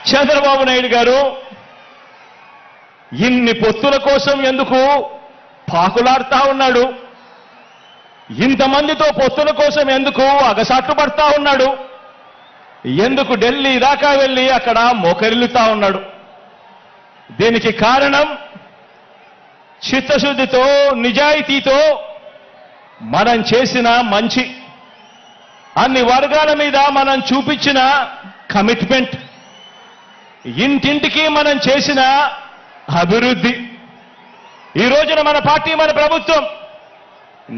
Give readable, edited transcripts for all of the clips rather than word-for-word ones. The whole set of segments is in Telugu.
చంద్రబాబు నాయుడు గారు ఇన్ని పొత్తుల కోసం ఎందుకు పాకులాడుతా ఉన్నాడు? ఇంతమందితో పొత్తుల కోసం ఎందుకు అగసాట్లు పడతా ఉన్నాడు? ఎందుకు ఢిల్లీ దాకా వెళ్ళి అక్కడ మోకరిల్లుతా ఉన్నాడు? దీనికి కారణం చిత్తశుద్ధితో నిజాయితీతో మనం చేసిన మంచి, అన్ని వర్గాల మీద మనం చూపించిన కమిట్మెంట్, ఇంటింటికి మనం చేసిన అభివృద్ధి. ఈ రోజున మన పార్టీ, మన ప్రభుత్వం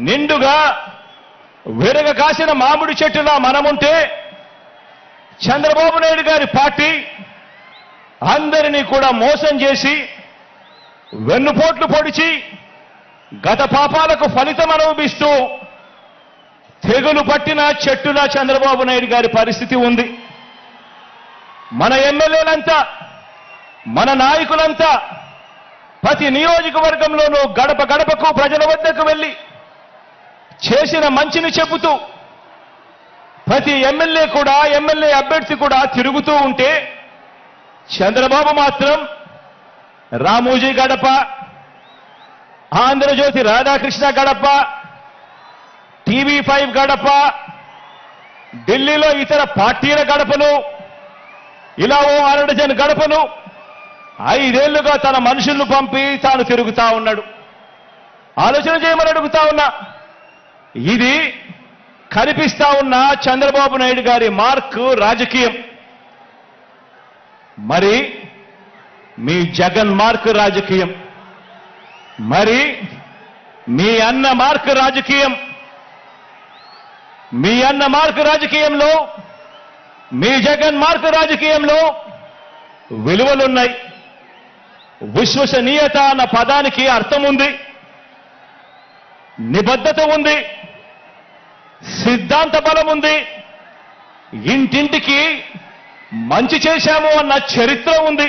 నిండుగా విరగ కాసిన మామిడి చెట్టులా మనముంటే, చంద్రబాబు నాయుడు గారి పార్టీ అందరినీ కూడా మోసం చేసి వెన్నుపోట్లు పొడిచి గత పాపాలకు ఫలితం అనుభవిస్తూ తెగులు పట్టిన చెట్టులా చంద్రబాబు నాయుడు గారి పరిస్థితి ఉంది. మన ఎమ్మెల్యేలంతా, మన నాయకులంతా ప్రతి నియోజకవర్గంలోనూ గడప గడపకు ప్రజల వద్దకు వెళ్ళి చేసిన మంచిని చెబుతూ ప్రతి ఎమ్మెల్యే కూడా, ఎమ్మెల్యే అభ్యర్థి కూడా తిరుగుతూ ఉంటే, చంద్రబాబు మాత్రం రామోజీ గడప, ఆంధ్రజ్యోతి రాధాకృష్ణ గడప, TV5 గడప, ఢిల్లీలో ఇతర పార్టీల గడపలు, ఇలా ఓ 6 డజన్ గడపలు 5 ఏళ్లుగా తన మనుషులను పంపి తాను తిరుగుతా ఉన్నాడు. ఆలోచన చేయమని అడుగుతా ఉన్నా. ఇది కనిపిస్తా ఉన్న చంద్రబాబు నాయుడు గారి మార్కు రాజకీయం. మరి మీ జగన్ మార్కు రాజకీయం, మరి మీ అన్న మార్కు రాజకీయం. మీ అన్న మార్కు రాజకీయంలో, మీ జగన్ మార్కు రాజకీయంలో విలువలున్నాయి. విశ్వసనీయత అన్న పదానికి అర్థం ఉంది, నిబద్ధత ఉంది, సిద్ధాంత బలం ఉంది, ఇంటింటికి మంచి చేశాము అన్న చరిత్ర ఉంది.